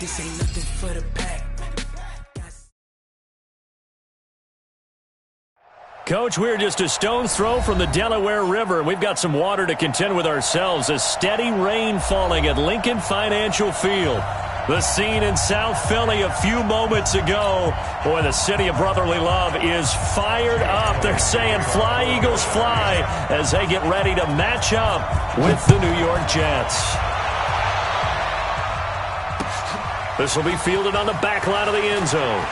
This ain't nothing for the pack. Coach, we're just a stone's throw from the Delaware River. We've got some water to contend with ourselves. A steady rain falling at Lincoln Financial Field. The scene in South Philly a few moments ago. Boy, the city of brotherly love is fired up. They're saying fly, Eagles, fly, as they get ready to match up with the New York Jets. This will be fielded on the back line of the end zone.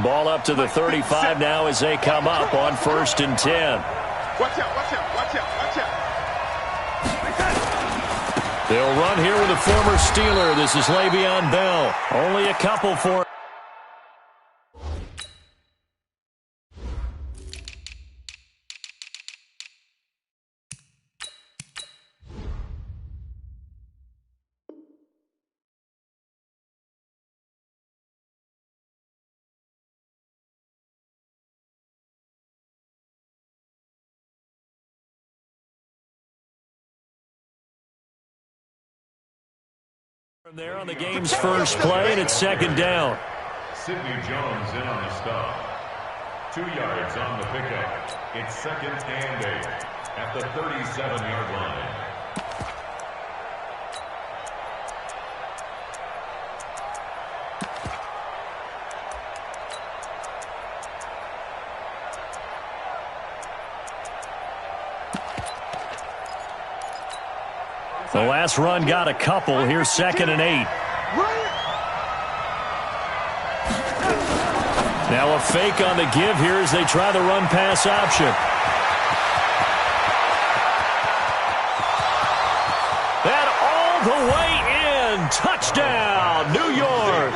Ball up to the 35 now as they come up on 1st and 10. Watch out, watch out, watch out, watch out. They'll run here with a former Steeler. This is Le'Veon Bell. Only a couple for from there on the game's first play, and it's 2nd down. Sidney Jones in on the stop. 2 yards on the pickup. It's 2nd and 8 at the 37-yard line. The last run got a couple. Here's 2nd and 8. Now a fake on the give here as they try the run-pass option. And all the way in. Touchdown, New York.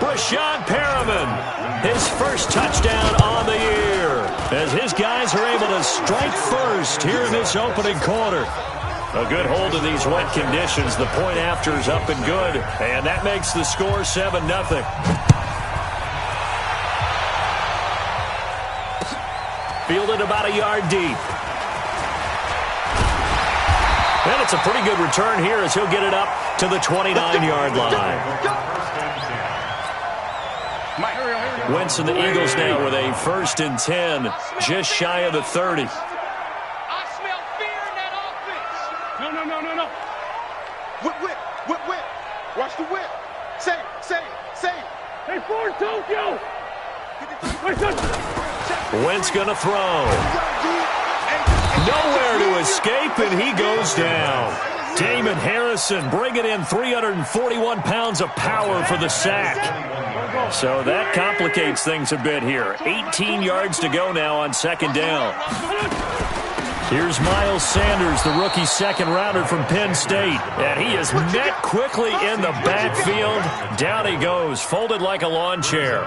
Brashad Perriman, his first touchdown on the year, as his guys are able to strike first here in this opening quarter. A good hold of these wet conditions. The point after is up and good, and that makes the score 7-0. Fielded about a yard deep. And it's a pretty good return here as he'll get it up to the 29-yard line. Wentz and the Eagles now with a 1st and 10, just shy of the 30. Whip. Watch the whip. Save. Hey, Ford Tokyo. Wentz going to throw. Nowhere to escape, and he goes down. Damon Harrison bringing in 341 pounds of power for the sack. So that complicates things a bit here. 18 yards to go now on 2nd down. Here's Miles Sanders, the rookie 2nd-rounder from Penn State. And he is met quickly in the backfield. Down he goes, folded like a lawn chair.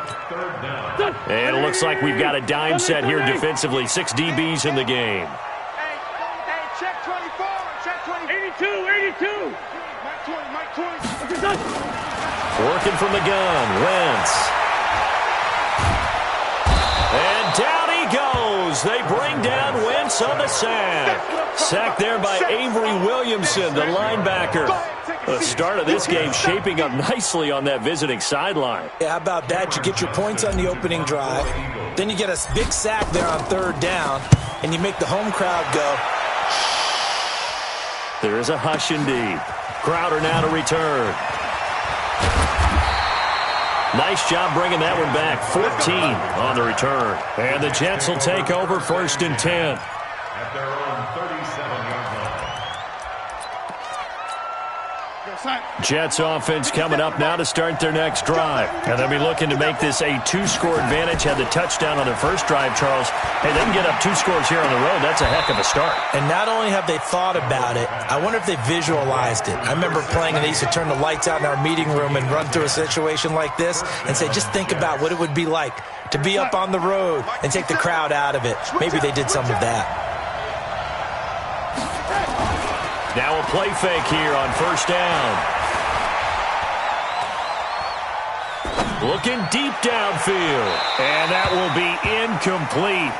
And it looks like we've got a dime set here defensively. 6 DBs in the game. Hey, check 24, check 20. 82. Mike 20. Working from the gun, Wentz. And down he goes. They bring down Wentz on the sack. Sacked there by Avery Williamson, the linebacker. The start of this game shaping up nicely on that visiting sideline. Yeah, how about that? You get your points on the opening drive. Then you get a big sack there on 3rd down, and you make the home crowd go. There is a hush indeed. Crowder now to return. Nice job bringing that one back. 14 on the return. And the Jets will take over 1st and 10. At their own 37-yard line. Jets offense coming up now to start their next drive. And they'll be looking to make this a 2-score advantage. Had the touchdown on their first drive, Charles. Hey, they can get up 2 scores here on the road. That's a heck of a start. And not only have they thought about it, I wonder if they visualized it. I remember playing and they used to turn the lights out in our meeting room and run through a situation like this and say, just think about what it would be like to be up on the road and take the crowd out of it. Maybe they did some of that. Now a play fake here on first down. Looking deep downfield. And that will be incomplete.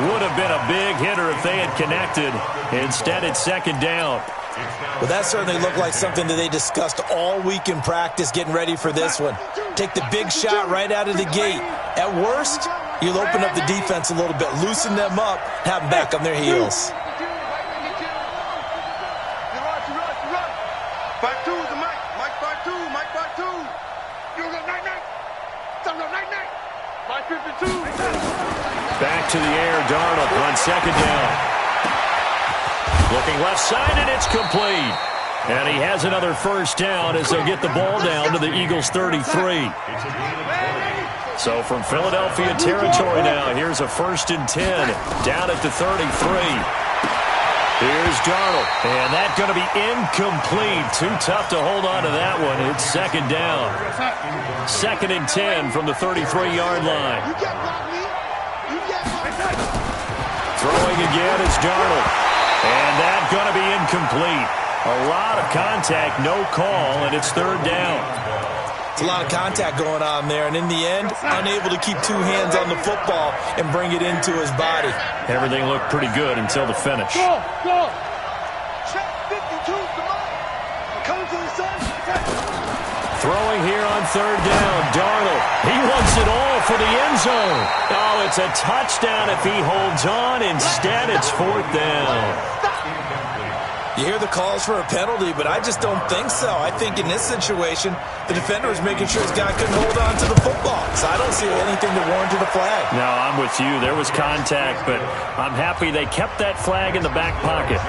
Would have been a big hitter if they had connected. Instead, it's second down. Well, that certainly looked like something that they discussed all week in practice getting ready for this one. Take the big shot right out of the gate. At worst, you'll open up the defense a little bit, loosen them up, have them back on their heels. 5-2 is the Mike. Mike 5-2. Mike 5-2. You go night-night. Some go night-night. Mike 52. Back to the air, Darnold on second down. Looking left side, and it's complete. And he has another first down as they'll get the ball down to the Eagles' 33. So from Philadelphia territory now, here's a 1st and 10 down at the 33. Here's Darnold, and that's going to be incomplete. Too tough to hold on to that one. It's second down. 2nd and 10 from the 33-yard line. Throwing again is Darnold, and that's going to be incomplete. A lot of contact, no call, and it's 3rd down. It's a lot of contact going on there, and in the end, unable to keep 2 hands on the football and bring it into his body. Everything looked pretty good until the finish. Go, go. Check 52, come on. Come to the sun. Throwing here on 3rd down, Darnold. He wants it all for the end zone. Oh, it's a touchdown if he holds on. Instead, it's 4th down. You hear the calls for a penalty, but I just don't think so. I think in this situation, the defender was making sure his guy couldn't hold on to the football. So I don't see anything that warranted a flag. No, I'm with you. There was contact, but I'm happy they kept that flag in the back pocket.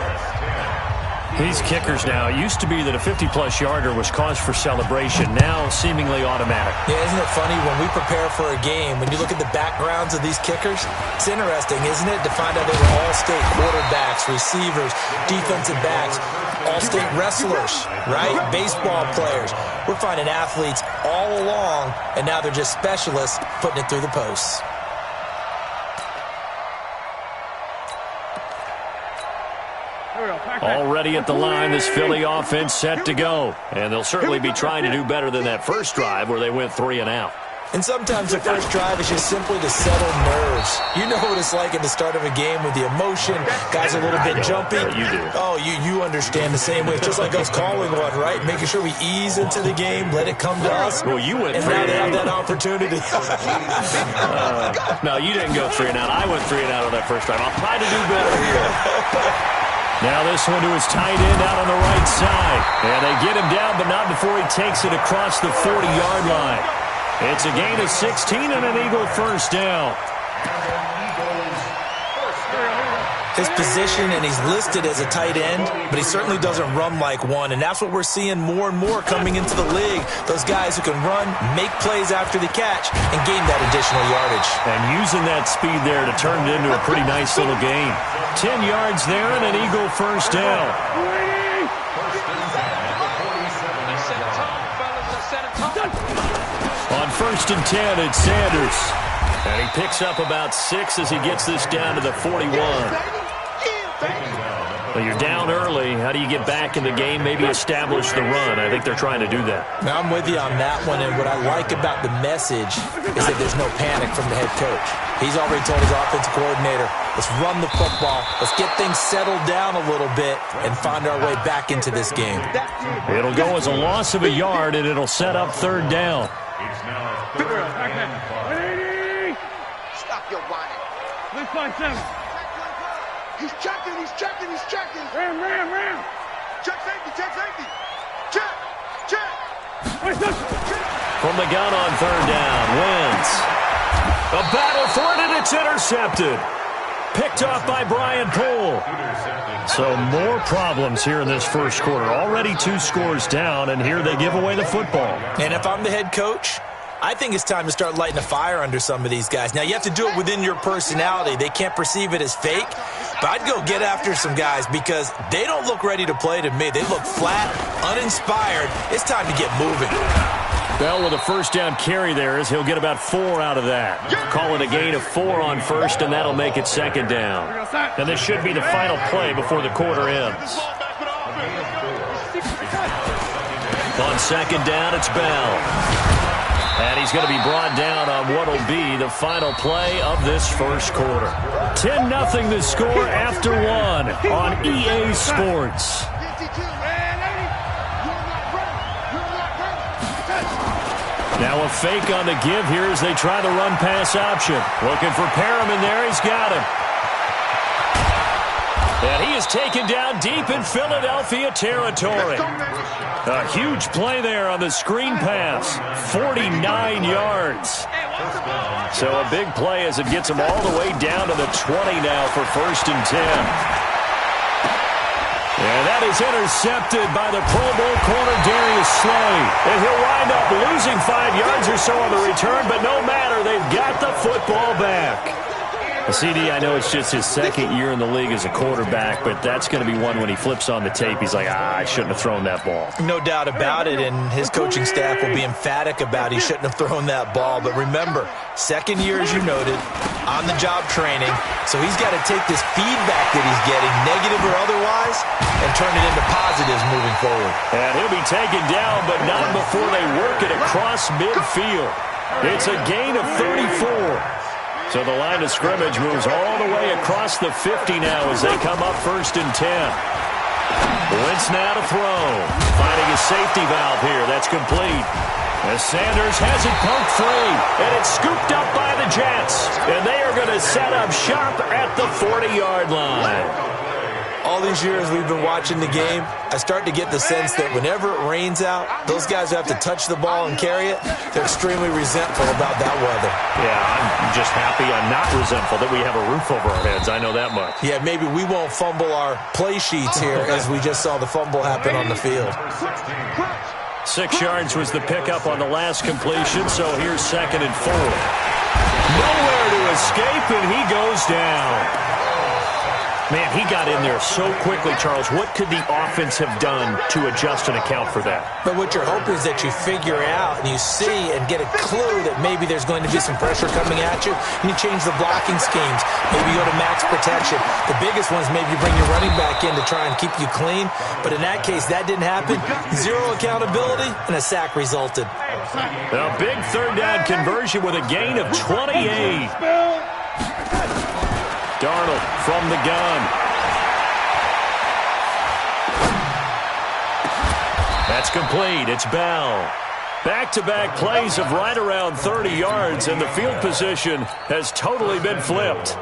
These kickers now, it used to be that a 50-plus yarder was cause for celebration, now seemingly automatic. Yeah, isn't it funny when we prepare for a game, when you look at the backgrounds of these kickers, it's interesting, isn't it, to find out they were all-state quarterbacks, receivers, defensive backs, all-state wrestlers, right? Baseball players. We're finding athletes all along, and now they're just specialists putting it through the posts. Already at the line, this Philly offense set to go. And they'll certainly be trying to do better than that first drive where they went 3 and out. And sometimes the first drive is just simply to settle nerves. You know what it's like at the start of a game with the emotion. Guys are a little bit jumpy. You do. Oh, you understand the same way. It's just like us calling one, right? Making sure we ease into the game, let it come to us. Well, you went 3 and now and they have out. that opportunity. No, you didn't go 3 and out. I went 3 and out on that first drive. I'll try to do better here. Now this one to his tight end out on the right side. And they get him down, but not before he takes it across the 40-yard line. It's a gain of 16 and an Eagle first down. His position, and he's listed as a tight end, but he certainly doesn't run like one. And that's what we're seeing more and more coming into the league. Those guys who can run, make plays after the catch, and gain that additional yardage. And using that speed there to turn it into a pretty nice little gain. 10 yards there and an Eagle first down. On 1st and 10, it's Sanders. And he picks up about 6 as he gets this down to the 41. Well, you're down early. How do you get back in the game, maybe establish the run? I think they're trying to do that. Now, I'm with you on that one, and what I like about the message is that there's no panic from the head coach. He's already told his offensive coordinator, let's run the football, let's get things settled down a little bit, and find our way back into this game. It'll go as a loss of a yard, and it'll set up 3rd down. Stop your whining. Let's find him. He's checking. Ram. Check safety. Check. From the gun on 3rd down, Wentz. A battle for it, and it's intercepted. Picked off by Brian Poole. So more problems here in this first quarter. Already 2 scores down, and here they give away the football. And if I'm the head coach, I think it's time to start lighting a fire under some of these guys. Now, you have to do it within your personality. They can't perceive it as fake. But I'd go get after some guys because they don't look ready to play to me. They look flat, uninspired. It's time to get moving. Bell with a first down carry there as he'll get about 4 out of that. Call it a gain of 4 on 1st, and that'll make it 2nd down. And this should be the final play before the quarter ends. On second down, it's Bell. And he's going to be brought down on what will be the final play of this first quarter. 10-0 the score after one on EA Sports. Now a fake on the give here as they try the run-pass option. Looking for Perriman there. He's got him. And he is taken down deep in Philadelphia territory. A huge play there on the screen pass. 49 yards. So a big play as it gets him all the way down to the 20 now for 1st and 10. And that is intercepted by the Pro Bowl corner Darius Slay. And he'll wind up losing 5 yards or so on the return, but no matter, they've got the football back. CD, I know it's just his second year in the league as a quarterback, but that's going to be one when he flips on the tape. He's like, I shouldn't have thrown that ball. No doubt about it, and his coaching staff will be emphatic about he shouldn't have thrown that ball. But remember, second year, as you noted, on-the-job training, so he's got to take this feedback that he's getting, negative or otherwise, and turn it into positives moving forward. And he'll be taken down, but not before they work it across midfield. It's a gain of 34. So the line of scrimmage moves all the way across the 50 now as they come up 1st and 10. Wentz now to throw. Finding a safety valve here. That's complete. As Sanders has it poked free. And it's scooped up by the Jets. And they are going to set up shop at the 40-yard line. All these years we've been watching the game, I start to get the sense that whenever it rains out, those guys who have to touch the ball and carry it, they're extremely resentful about that weather. Yeah, I'm just happy I'm not resentful that we have a roof over our heads. I know that much. Yeah, maybe we won't fumble our play sheets here as we just saw the fumble happen on the field. 6 yards was the pickup on the last completion, so here's 2nd and 4. Nowhere to escape, and he goes down. Man, he got in there so quickly, Charles. What could the offense have done to adjust and account for that? But what you're hoping is that you figure out and you see and get a clue that maybe there's going to be some pressure coming at you, and you change the blocking schemes. Maybe you go to max protection. The biggest one is maybe you bring your running back in to try and keep you clean. But in that case, that didn't happen. Zero accountability, and a sack resulted. A big 3rd down conversion with a gain of 28. Darnold from the gun. That's complete. It's Bell. Back-to-back plays of right around 30 yards, and the field position has totally been flipped.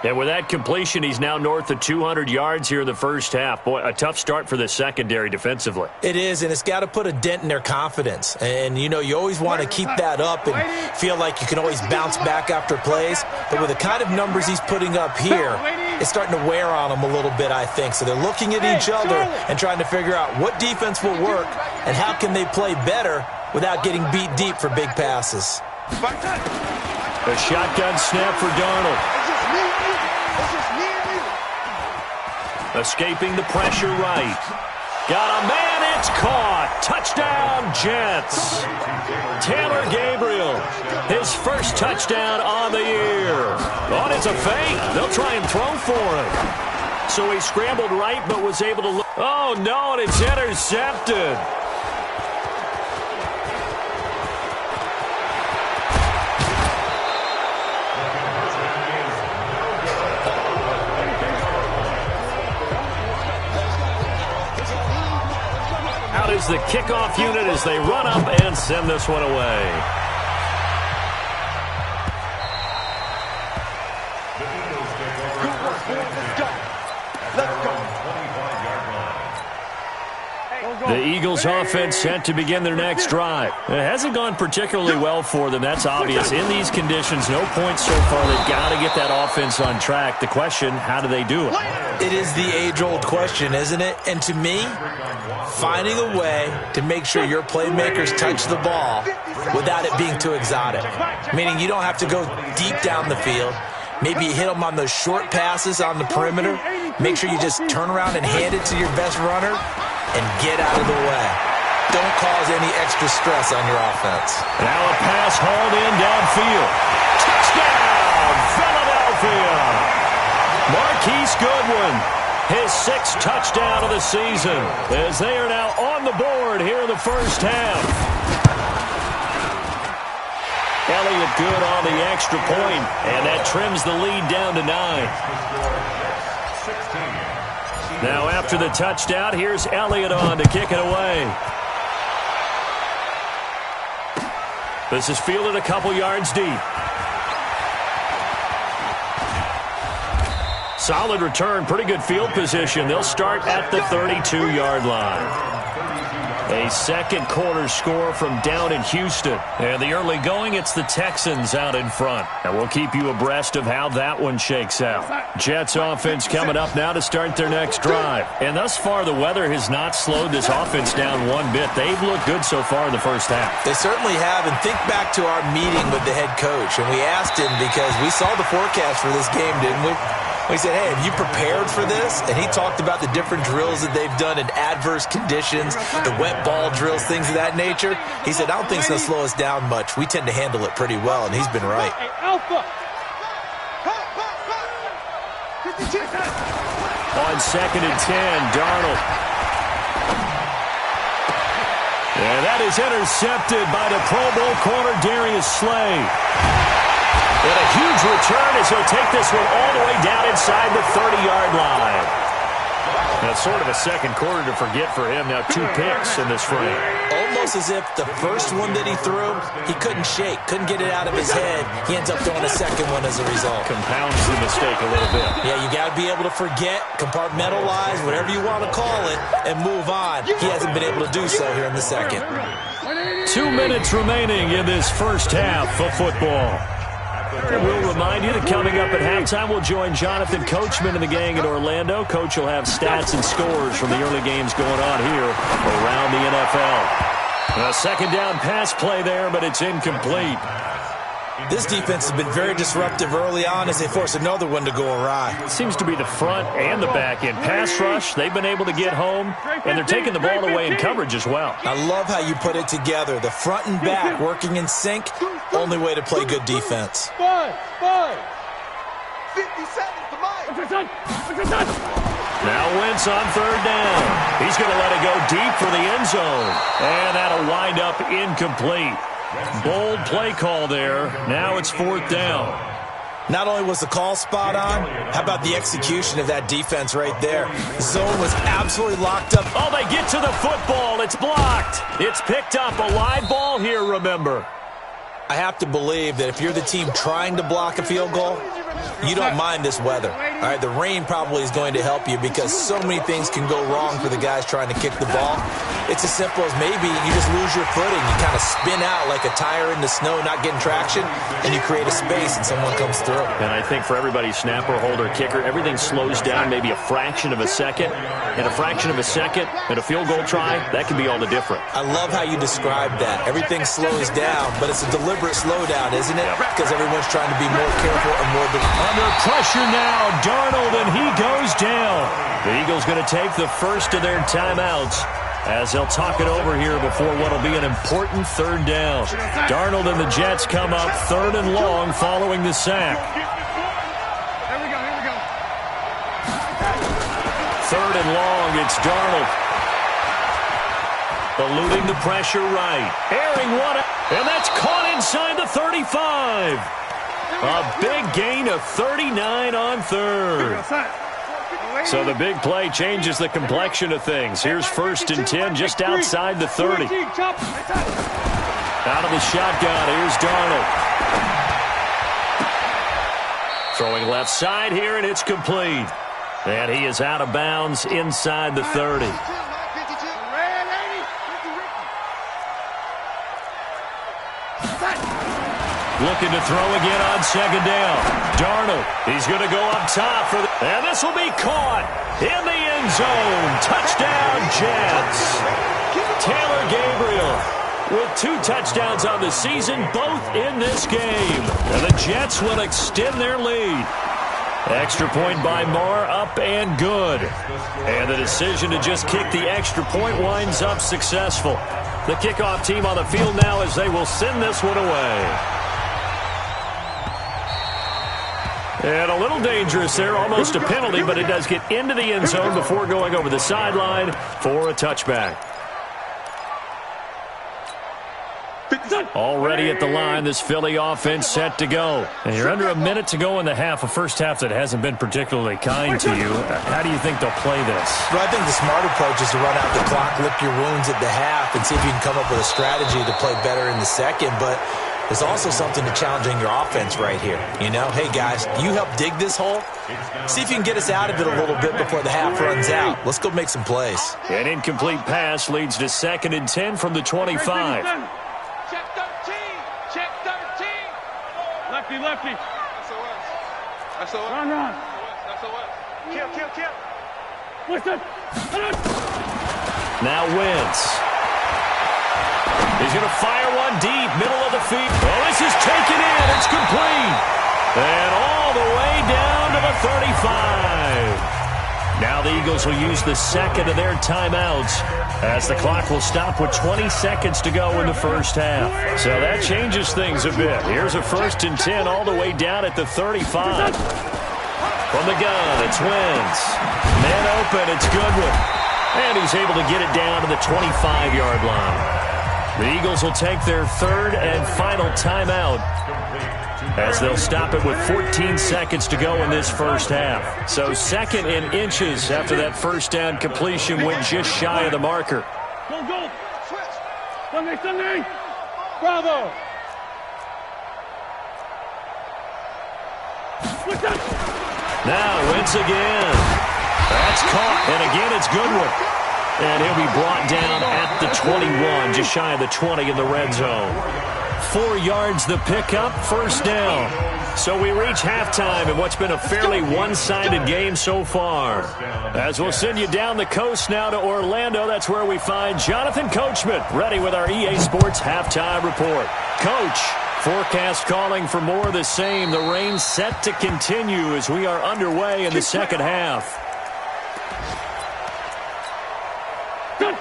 And with that completion, he's now north of 200 yards here in the first half. Boy, a tough start for the secondary defensively. It is, and it's got to put a dent in their confidence. And, you know, you always want to keep that up and feel like you can always bounce back after plays. But with the kind of numbers he's putting up here, it's starting to wear on them a little bit, I think. So they're looking at each other and trying to figure out what defense will work and how can they play better without getting beat deep for big passes. A shotgun snap for Darnold. Escaping the pressure right. Got a man, it's caught. Touchdown, Jets. Taylor Gabriel, his first touchdown on the year. Oh, it's a fake. They'll try and throw for him. So he scrambled right but was able to look. Oh, no, and it's intercepted. Out is the kickoff unit as they run up and send this one away. The Eagles offense set to begin their next drive. It hasn't gone particularly well for them. That's obvious. In these conditions, no points so far. They've got to get that offense on track. The question, how do they do it? It is the age-old question, isn't it? And to me, finding a way to make sure your playmakers touch the ball without it being too exotic. Meaning you don't have to go deep down the field. Maybe you hit them on those short passes on the perimeter. Make sure you just turn around and hand it to your best runner and get out of the way. Don't cause any extra stress on your offense. Now a pass hauled in downfield. Touchdown, Philadelphia! Marquise Goodwin his 6th touchdown of the season, as they are now on the board here in the first half. Elliott good on the extra point, and that trims the lead down to 9. Now after the touchdown, here's Elliott on to kick it away. This is fielded a couple yards deep. Solid return, pretty good field position. They'll start at the 32-yard line. A second quarter score from down in Houston. And the early going, it's the Texans out in front. And we'll keep you abreast of how that one shakes out. Jets offense coming up now to start their next drive. And thus far, the weather has not slowed this offense down one bit. They've looked good so far in the first half. They certainly have. And think back to our meeting with the head coach. And we asked him, because we saw the forecast for this game, didn't we? We said, hey, have you prepared for this? And he talked about the different drills that they've done in adverse conditions, the wet ball drills, things of that nature. He said, I don't think it's going to slow us down much. We tend to handle it pretty well, and he's been right. On 2nd and 10, Darnold. And that is intercepted by the Pro Bowl corner, Darius Slay. And a huge return as he'll take this one all the way down inside the 30-yard line. That's sort of a second quarter to forget for him. Now 2 picks in this frame. Almost as if the first one that he threw, he couldn't shake, couldn't get it out of his head. He ends up throwing a second one as a result. Compounds the mistake a little bit. Yeah, you got to be able to forget, compartmentalize, whatever you want to call it, and move on. He hasn't been able to do so here in the second. 2 minutes remaining in this first half of football. We'll remind you that coming up at halftime, we'll join Jonathan Coachman and the gang in Orlando. Coach will have stats and scores from the early games going on here around the NFL. A second down pass play there, but it's incomplete. This defense has been very disruptive early on as they force another one to go awry. It seems to be the front and the back end. Pass rush, they've been able to get home, and they're taking the ball away in coverage as well. I love how you put it together. The front and back working in sync, only way to play good defense. 5. 50 seconds to Mike. Now Wentz on 3rd down. He's going to let it go deep for the end zone. And that'll wind up incomplete. Bold play call there. Now it's 4th down. Not only was the call spot on, how about the execution of that defense right there? The zone was absolutely locked up. Oh, they get to the football. It's blocked. It's picked up. A live ball here, remember. I have to believe that if you're the team trying to block a field goal, you don't mind this weather. All right, the rain probably is going to help you because so many things can go wrong for the guys trying to kick the ball. It's as simple as maybe you just lose your footing. You kind of spin out like a tire in the snow, not getting traction, and you create a space and someone comes through. And I think for everybody, snapper, holder, kicker, everything slows down maybe a fraction of a second. And a fraction of a second and a field goal try, that can be all the different. I love how you describe that. Everything slows down, but it's a deliberate slowdown, isn't it? Because everyone's trying to be more careful and more deliberate. Under pressure now, Darnold, and he goes down. The Eagles going to take the first of their timeouts as they'll talk it over here before what will be an important 3rd down. Darnold and the Jets come up 3rd and long following the sack. Here we go. 3rd and long, it's Darnold. Eluding the pressure right. Airing one, and that's caught inside the 35. A big gain of 39 on 3rd. So the big play changes the complexion of things. Here's 1st and 10 just outside the 30. Out of the shotgun, here's Darnold. Throwing left side here, and it's complete. And he is out of bounds inside the 30. Looking to throw again on 2nd down. Darnold, he's going to go up top for and this will be caught in the end zone. Touchdown, Jets. Taylor Gabriel with 2 touchdowns on the season, both in this game. And the Jets will extend their lead. Extra point by Marr, up and good. And the decision to just kick the extra point winds up successful. The kickoff team on the field now as they will send this one away. And a little dangerous there, almost a penalty, but it does get into the end zone before going over the sideline for a touchback. Already at the line, this Philly offense set to go. And you're under a minute to go in the half, a first half that hasn't been particularly kind to you. How do you think they'll play this? Well, I think the smart approach is to run out the clock, lick your wounds at the half, and see if you can come up with a strategy to play better in the second. But there's also something to challenging your offense right here. You know, hey, guys, you help dig this hole. See if you can get us out of it a little bit before the half runs out. Let's go make some plays. An incomplete pass leads to 2nd and 10 from the 25. Check 13. Check 13. Lefty, lefty. SOS. SOS. Run. SOS. Kill. Listen. Now Wentz. He's going to fire one deep, middle of the field. Well, this is taken in. It's complete. And all the way down to the 35. Now the Eagles will use the second of their timeouts as the clock will stop with 20 seconds to go in the first half. So that changes things a bit. Here's a 1st and 10 all the way down at the 35. From the gun, it's Wentz. Man open, it's Goodwin. And he's able to get it down to the 25-yard line. The Eagles will take their 3rd and final timeout as they'll stop it with 14 seconds to go in this first half. So 2nd and inches after that first down completion went just shy of the marker. Go. Sunday. Bravo. Now Wentz again. That's caught. And again, it's Goodwin. And he'll be brought down at the 21, just shy of the 20 in the red zone. 4 yards the pickup, first down. So we reach halftime in what's been a fairly one-sided game so far. As we'll send you down the coast now to Orlando, that's where we find Jonathan Coachman, ready with our EA Sports Halftime Report. Coach, forecast calling for more of the same. The rain set to continue as we are underway in the second half.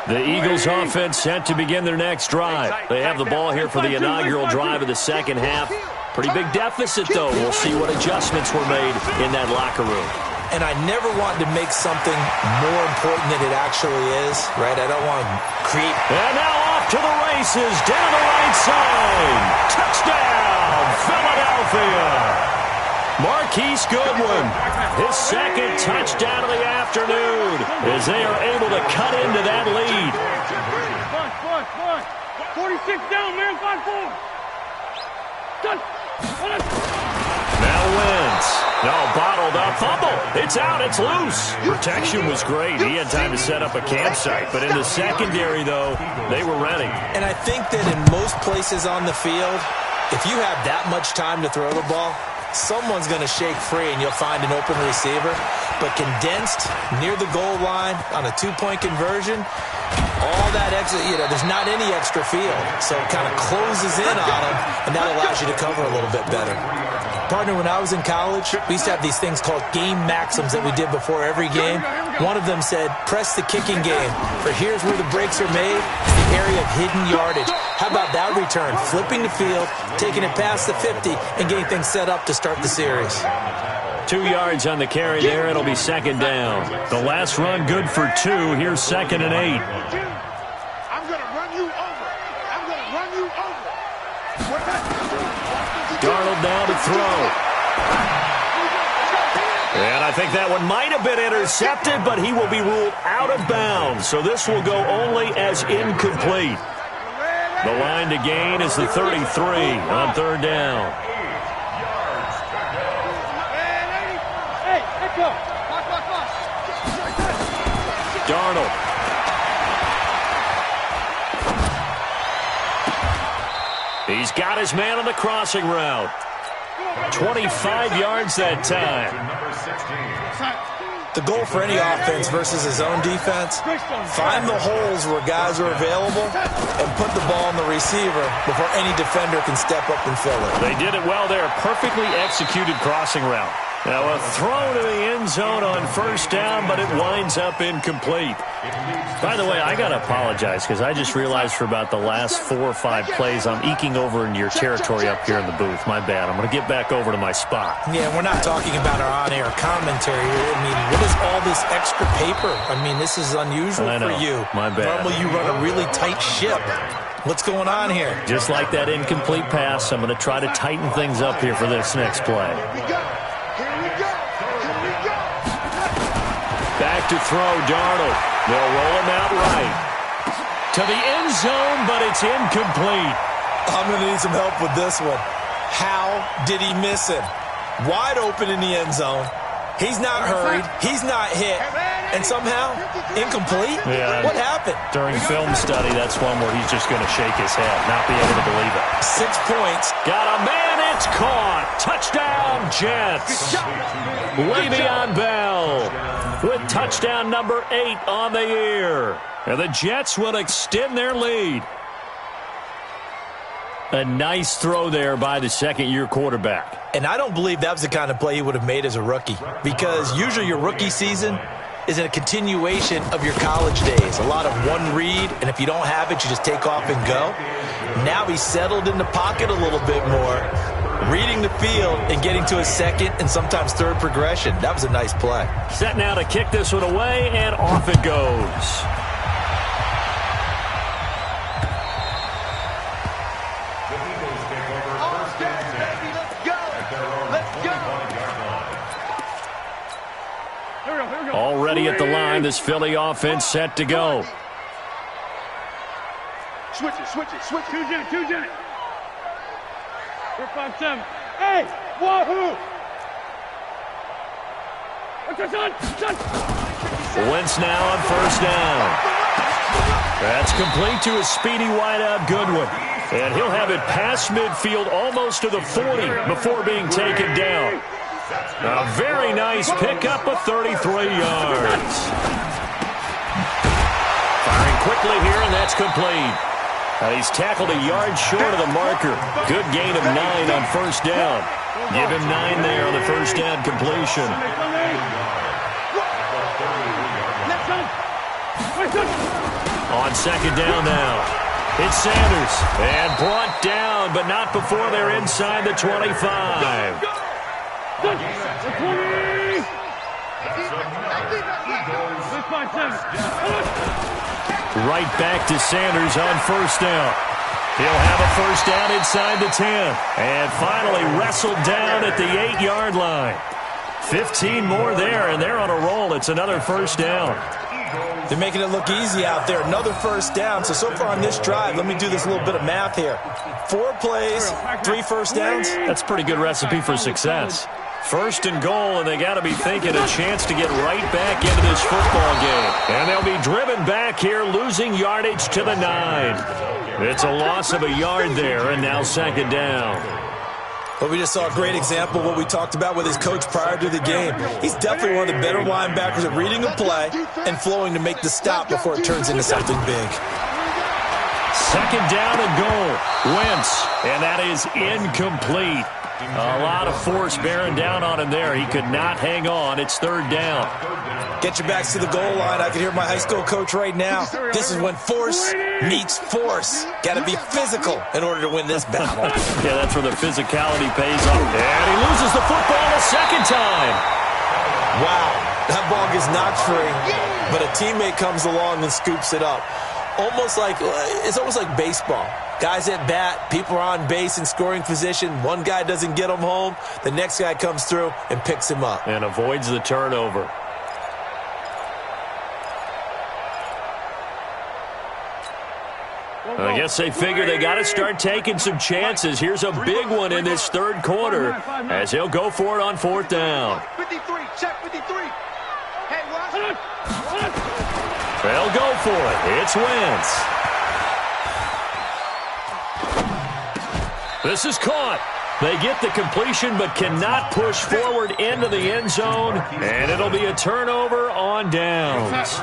The Eagles offense set to begin their next drive. They have the ball here for the inaugural drive of the second half. Pretty big deficit, though. We'll see what adjustments were made in that locker room. And I never want to make something more important than it actually is, right? I don't want to create... And now off to the races, down the right side. Touchdown, Philadelphia. Marquise Goodwin, his 2nd touchdown of the afternoon as they are able to cut into that lead. 46 down, man, 5-4. Now Wentz. No, bottled up. Fumble. It's out. It's loose. Protection was great. He had time to set up a campsite. But in the secondary, though, they were ready. And I think that in most places on the field, if you have that much time to throw the ball, someone's going to shake free and you'll find an open receiver. But condensed near the goal line on a 2-point conversion, all that extra, there's not any extra field. So it kind of closes in on them, and that allows you to cover a little bit better. Partner, when I was in college, we used to have these things called game maxims that we did before every game. One of them said, press the kicking game, for here's where the breaks are made. It's the area of hidden yardage. How about that return? Flipping the field, taking it past the 50, and getting things set up to start the series. 2 yards on the carry there. It'll be 2nd down. The last run good for 2. Here's 2nd and 8. I'm going to run you over. Darnold down to throw. And I think that one might have been intercepted, but he will be ruled out of bounds. So this will go only as incomplete. The line to gain is the 33 on 3rd down. Darnold. He's got his man on the crossing route. 25 yards that time. The goal for any offense versus his own defense, find the holes where guys are available and put the ball on the receiver before any defender can step up and fill it. They did it well there. Perfectly executed crossing route. Now a throw to the end zone on first down, but it winds up incomplete. By the way, I got to apologize because I just realized for about the last 4 or 5 plays I'm eking over into your territory up here in the booth. My bad. I'm going to get back over to my spot. Yeah, we're not talking about our on-air commentary. I mean, what is all this extra paper? I mean, this is unusual for you. My bad. Normally you run a really tight ship. What's going on here? Just like that incomplete pass, I'm going to try to tighten things up here for this next play. Back to throw, Darnold. They'll roll him out right. To the end zone, but it's incomplete. I'm going to need some help with this one. How did he miss him? Wide open in the end zone. He's not hurried. He's not hit. And somehow, incomplete? Yeah. What happened? During film study, that's one where he's just going to shake his head, not be able to believe it. 6 points. Got a man, it's caught. Touchdown, Jets. Le'Veon Bell with touchdown number 8 on the year. And the Jets will extend their lead. A nice throw there by the second-year quarterback. And I don't believe that was the kind of play he would have made as a rookie, because usually your rookie season is a continuation of your college days. A lot of one read, and if you don't have it, you just take off and go. Now he's settled in the pocket a little bit more, reading the field and getting to his second and sometimes third progression. That was a nice play. Set now to kick this one away, and off it goes. Already at the line, this Philly offense set to go. Switch it. Two Jet. 4-5-7. Hey, wahoo! Wentz now on first down. That's complete to a speedy wideout Goodwin. And he'll have it past midfield almost to the 40 before being taken down. A very nice pickup of 33 yards. Firing quickly here, and that's complete. He's tackled a yard short of the marker. Good gain of 9 on first down. Give him 9 there on the first down completion. On second down now. It's Sanders. And brought down, but not before they're inside the 25. Right back to Sanders on first down. He'll have a first down inside the 10. And finally wrestled down at the 8-yard line. 15 more there, and they're on a roll. It's another first down. They're making it look easy out there. Another first down. So far on this drive, let me do this little bit of math here. 4 plays, 3 first downs. That's a pretty good recipe for success. First and goal, and they got to be thinking a chance to get right back into this football game. And they'll be driven back here, losing yardage to the 9. It's a loss of a yard there, and now second down. But we just saw a great example of what we talked about with his coach prior to the game. He's definitely one of the better linebackers at reading a play and flowing to make the stop before it turns into something big. Second down and goal. Wentz, and that is incomplete. A lot of force bearing down on him there. He could not hang on. It's third down. Get your backs to the goal line. I can hear my high school coach right now. This is when force meets force. Got to be physical in order to win this battle. Yeah, that's where the physicality pays off. And he loses the football a second time. Wow, that ball gets knocked free, but a teammate comes along and scoops it up. It's almost like baseball. Guys at bat, people are on base in scoring position. One guy doesn't get him home. The next guy comes through and picks him up. And avoids the turnover. I guess they figure they got to start taking some chances. Here's a big one in this third quarter as he'll go for it on fourth down. 53, check 53. Hey, watch. They'll go for it. It's Wentz. This is caught. They get the completion but cannot push forward into the end zone, and it'll be a turnover on downs.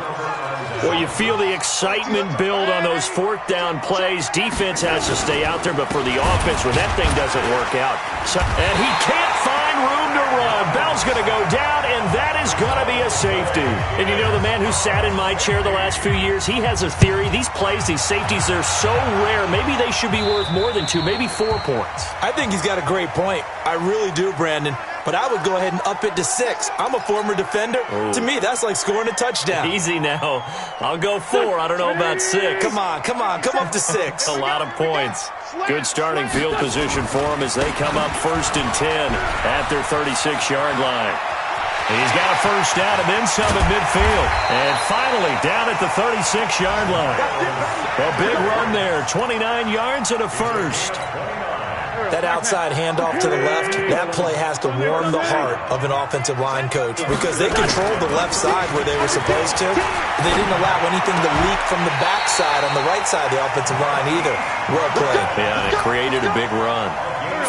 Well, you feel the excitement build on those fourth down plays. Defense has to stay out there, but for the offense, when that thing doesn't work out. And he can't find room to run. Bell's going to go down, and that is going to be a safety. And you know, the man who sat in my chair the last few years, he has a theory. These plays, these safeties, they're so rare. Maybe they should be worth more than 2, maybe 4 points. I think he's got a great point. I really do, Brandon. But I would go ahead and up it to 6. I'm a former defender. Ooh. To me, that's like scoring a touchdown. Easy now. I'll go 4. I don't know about 6. Come on. Come up to 6. A lot of points. Good starting field position for them as they come up 1st and 10 at their 36-yard line. He's got a first down and then some at midfield. And finally, down at the 36-yard line. A big run there, 29 yards and a first. That outside handoff to the left, that play has to warm the heart of an offensive line coach because they controlled the left side where they were supposed to. They didn't allow anything to leak from the backside on the right side of the offensive line either. Well played. Yeah, and it created a big run.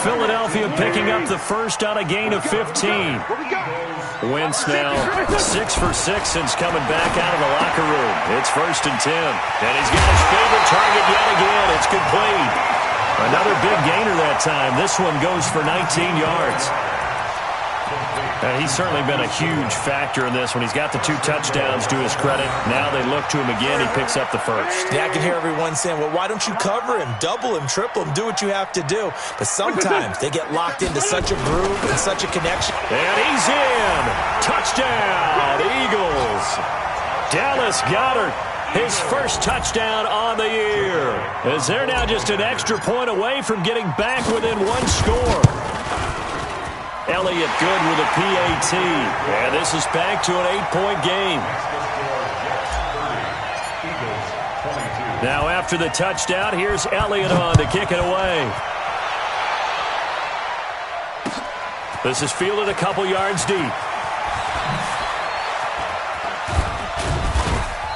Philadelphia picking up the first on a gain of 15. Wentz now 6 for 6 since coming back out of the locker room. It's 1st and 10. And he's got his favorite target yet again. It's complete. Another big gainer that time. This one goes for 19 yards. He's certainly been a huge factor in this one. He's got the 2 touchdowns to his credit. Now they look to him again. He picks up the first. Yeah, I can hear everyone saying, well, why don't you cover him? Double him, triple him, do what you have to do. But sometimes they get locked into such a groove and such a connection. And he's in. Touchdown, Eagles. Dallas Goedert. His first touchdown on the year. As they're now just an extra point away from getting back within 1 score. Elliott good with a PAT. And this is back to an 8-point game. Now after the touchdown, here's Elliott on to kick it away. This is fielded a couple yards deep.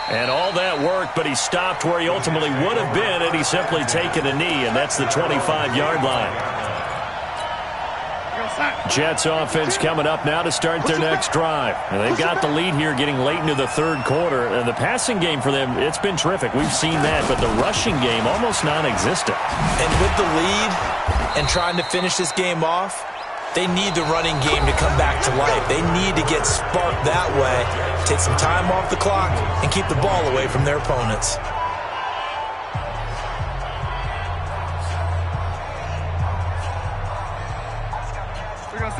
And all that worked, but he stopped where he ultimately would have been had he simply taken a knee, and that's the 25-yard line. Jets offense coming up now to start their next drive. And they've got the lead here getting late into the 3rd quarter. And the passing game for them, it's been terrific. We've seen that, but the rushing game almost non-existent. And with the lead and trying to finish this game off, they need the running game to come back to life. They need to get sparked that way, take some time off the clock, and keep the ball away from their opponents.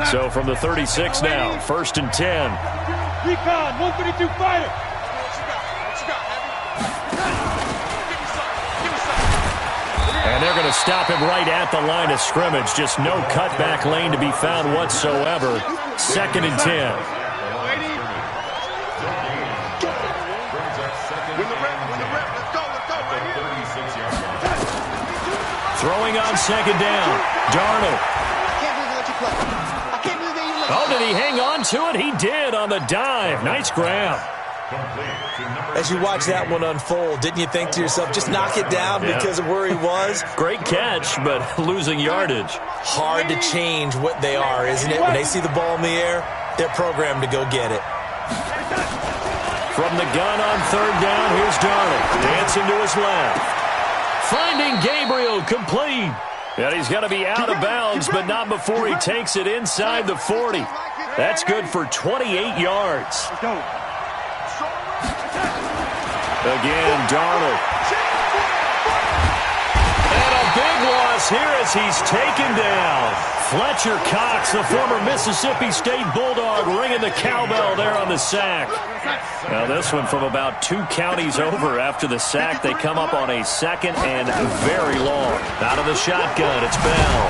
So from the 36 now, 1st and 10. Recon, 132 fighter. And they're going to stop him right at the line of scrimmage. Just no cutback lane to be found whatsoever. 2nd and 10. Throwing on 2nd down. Darnold. Oh, did he hang on to it? He did on the dive. Nice grab. As you watch that one unfold, didn't you think to yourself, just knock it down because of where he was? Great catch, but losing yardage. Hard to change what they are, isn't it? When they see the ball in the air, they're programmed to go get it. From the gun on 3rd down, here's Darnold. Dancing to his left. Finding Gabriel, complete. And he's going to be out of bounds, but not before he takes it inside the 40. That's good for 28 yards. Again, Darnold. And a big loss here as he's taken down. Fletcher Cox, the former Mississippi State Bulldog, ringing the cowbell there on the sack. Now this one from about 2 counties over after the sack. They come up on a 2nd and very long. Out of the shotgun, it's Bell.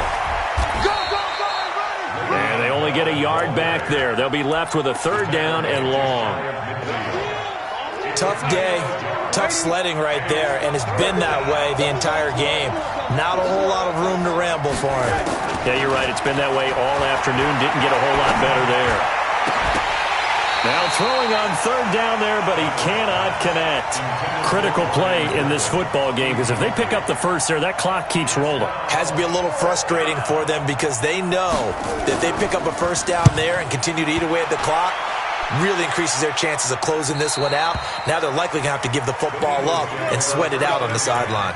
And they only get a yard back there. They'll be left with a 3rd down and long. Tough day, tough sledding right there, and it's been that way the entire game. Not a whole lot of room to ramble for him. Yeah, you're right. It's been that way all afternoon. Didn't get a whole lot better there. Now throwing on 3rd down there, but he cannot connect. Critical play in this football game because if they pick up the first there, that clock keeps rolling. Has to be a little frustrating for them because they know that if they pick up a first down there and continue to eat away at the clock, really increases their chances of closing this one out. Now they're likely going to have to give the football up and sweat it out on the sideline.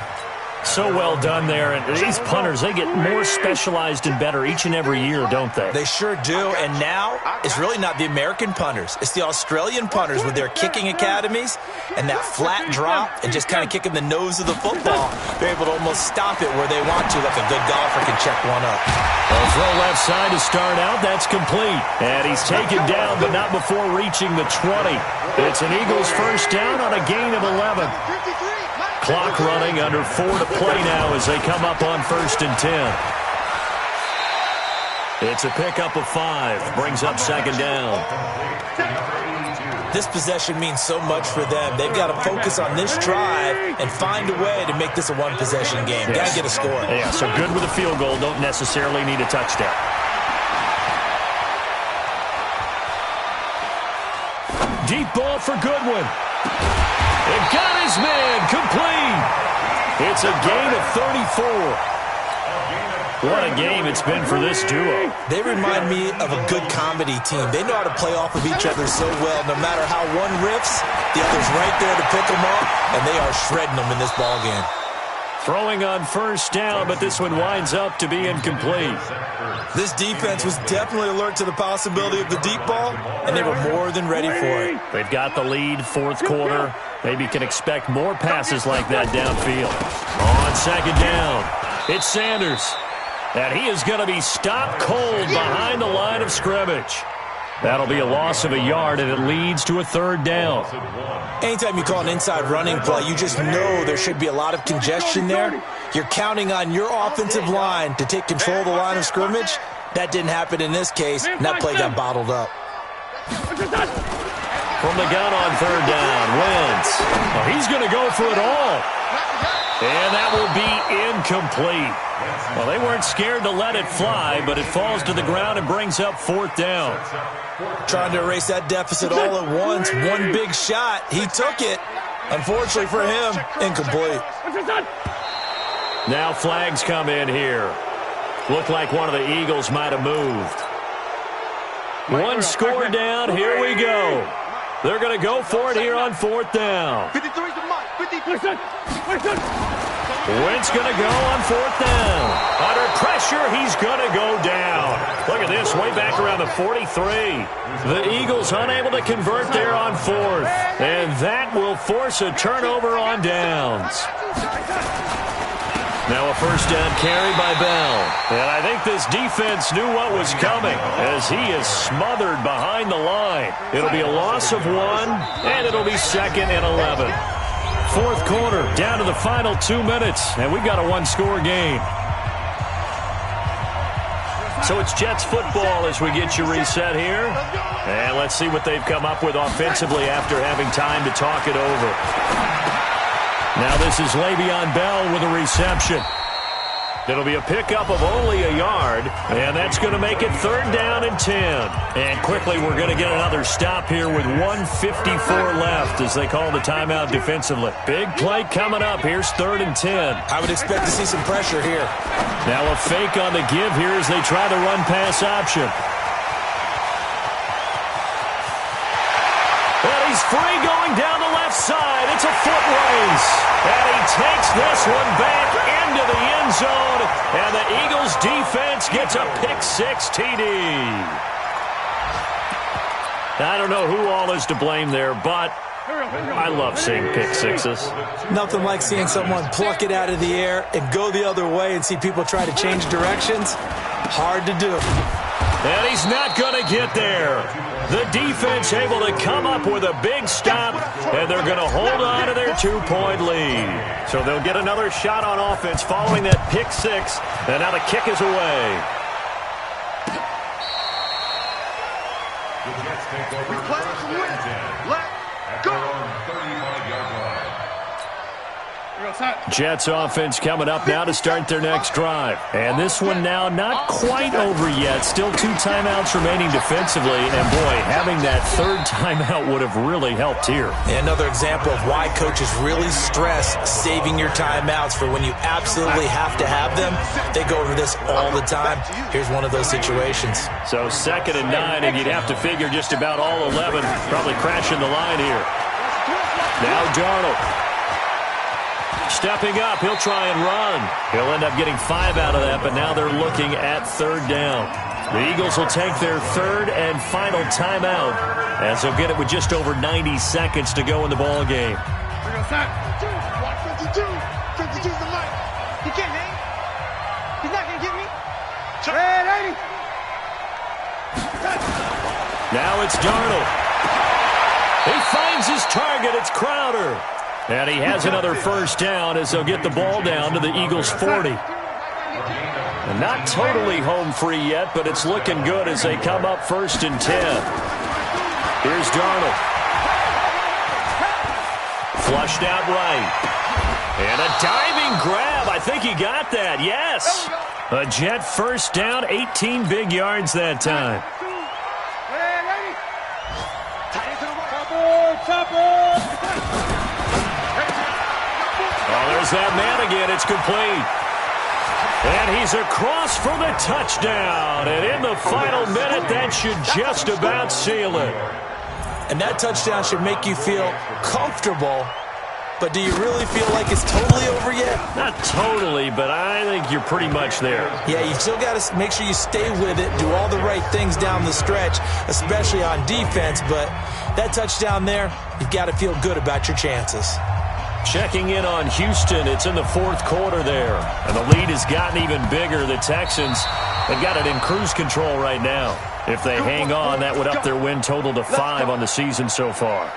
So well done there. And these punters, they get more specialized and better each and every year, don't they? They sure do. And now it's really not the American punters. It's the Australian punters with their kicking academies and that flat drop and just kind of kicking the nose of the football. They're able to almost stop it where they want to, like a good golfer can check one up. Well, throw left side to start out. That's complete. And he's taken down, but not before reaching the 20. It's an Eagles first down on a gain of 11. Clock running, under 4 to play now as they come up on 1st and 10. It's a pickup of 5, brings up 2nd down. This possession means so much for them. They've got to focus on this drive and find a way to make this a one-possession game. Got to get a score. Yeah, so good with a field goal, don't necessarily need a touchdown. Deep ball for Goodwin. It got his man complete. It's a gain of 34. What a game it's been for this duo. They remind me of a good comedy team. They know how to play off of each other so well. No matter how one riffs, the other's right there to pick them up, and they are shredding them in this ballgame. Throwing on 1st down, but this one winds up to be incomplete. This defense was definitely alert to the possibility of the deep ball, and they were more than ready for it. They've got the lead, 4th quarter. Maybe can expect more passes like that downfield. On 2nd down, it's Sanders. And he is going to be stopped cold behind the line of scrimmage. That'll be a loss of a yard, and it leads to a 3rd down. Anytime you call an inside running play, you just know there should be a lot of congestion there. You're counting on your offensive line to take control of the line of scrimmage. That didn't happen in this case, and that play got bottled up. From the gun on 3rd down, Wentz. Well, he's going to go for it all. And that will be incomplete. Well, they weren't scared to let it fly, but it falls to the ground and brings up 4th down. Trying to erase that deficit all at once. One big shot. He took it. Unfortunately for him, incomplete. Now flags come in here. Looked like one of the Eagles might have moved. One score down. Here we go. They're going to go for it here on 4th down. 53's the mark. 53. Wentz going to go on 4th down. Under pressure, he's going to go down. Look at this, way back around the 43. The Eagles unable to convert there on 4th. And that will force a turnover on downs. Now a 1st down carry by Bell. And I think this defense knew what was coming as he is smothered behind the line. It'll be a loss of 1, and it'll be 2nd and 11. 4th quarter, down to the final 2 minutes, and we've got a 1-score game. So it's Jets football as we get you reset here. And let's see what they've come up with offensively after having time to talk it over. Now this is Le'Veon Bell with a reception. It'll be a pickup of only a yard, and that's going to make it 3rd down and 10. And quickly, we're going to get another stop here with 1:54 left as they call the timeout defensively. Big play coming up. Here's 3rd and 10. I would expect to see some pressure here. Now a fake on the give here as they try the run-pass option. And he's free going down the left side. It's a foot race. And he takes this one back into the end zone. And the Eagles defense gets a pick-6 TD. I don't know who all is to blame there, but I love seeing pick-6s. Nothing like seeing someone pluck it out of the air and go the other way and see people try to change directions. Hard to do. And he's not going to get there. The defense able to come up with a big stop, and they're going to hold on to their 2-point lead. So they'll get another shot on offense following that pick-6, and now the kick is away. The Jets take over first and 10. Let's go. 35-yard line. Jets offense coming up now to start their next drive. And this one now not quite over yet. Still 2 timeouts remaining defensively. And, boy, having that 3rd timeout would have really helped here. Another example of why coaches really stress saving your timeouts for when you absolutely have to have them. They go over this all the time. Here's one of those situations. So 2nd and 9, and you'd have to figure just about all 11 probably crashing the line here. Now Darnold. Stepping up, he'll try and run. He'll end up getting 5 out of that, but now they're looking at third down. The Eagles will take their third and final timeout as they'll get it with just over 90 seconds to go in the ball game. 52. 52's the mic. He can't hang. He's not going to get me. Red 80. Now it's Darnold. He finds his target. It's Crowder. And he has another first down as they'll get the ball down to the Eagles' 40. And not totally home free yet, but it's looking good as they come up 1st and 10. Here's Darnold. Flushed out right. And a diving grab. I think he got that. Yes. A Jet first down, 18 big yards that time. Oh, there's that man again. It's complete. And he's across for the touchdown. And in the final minute, that should just about seal it. And that touchdown should make you feel comfortable. But do you really feel like it's totally over yet? Not totally, but I think you're pretty much there. Yeah, you still got to make sure you stay with it, do all the right things down the stretch, especially on defense. But that touchdown there, you've got to feel good about your chances. Checking in on Houston. It's in the 4th quarter there. And the lead has gotten even bigger. The Texans have got it in cruise control right now. If they hang on, that would up their win total to 5 on the season so far.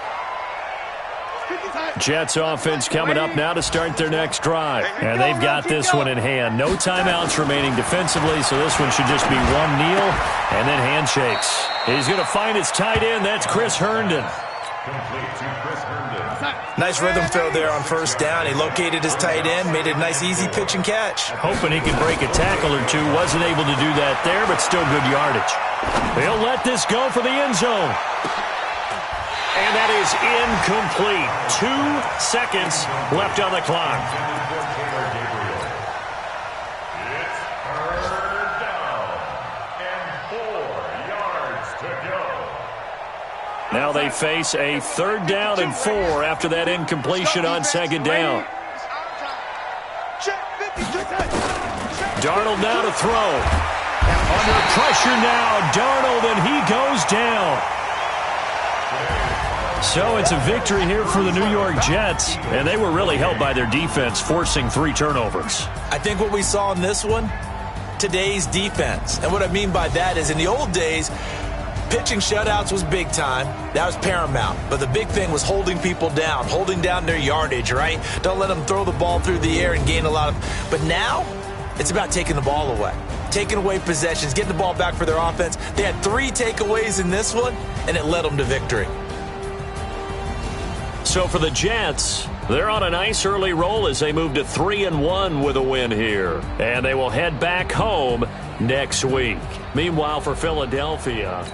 Jets offense coming up now to start their next drive. And they've got this one in hand. No timeouts remaining defensively, so this one should just be one kneel and then handshakes. He's going to find his tight end. That's Chris Herndon. Nice rhythm throw there on first down. He located his tight end, made it a nice easy pitch and catch. Hoping he could break a tackle or two. Wasn't able to do that there, but still good yardage. He'll let this go for the end zone. And that is incomplete. 2 seconds left on the clock. It's third down and 4 yards to go. Now they face a 3rd down and 4 after that incompletion on 2nd down. Darnold now to throw. Under pressure now, Darnold, and he goes down. So it's a victory here for the New York Jets, and they were really helped by their defense, forcing 3 turnovers. I think what we saw in this one, today's defense. And what I mean by that is in the old days, pitching shutouts was big time. That was paramount. But the big thing was holding people down, holding down their yardage, right? Don't let them throw the ball through the air and gain a lot of... But now, it's about taking the ball away. Taking away possessions, getting the ball back for their offense. They had 3 takeaways in this one, and it led them to victory. So for the Jets, they're on a nice early roll as they move to 3-1 with a win here. And they will head back home next week. Meanwhile, for Philadelphia,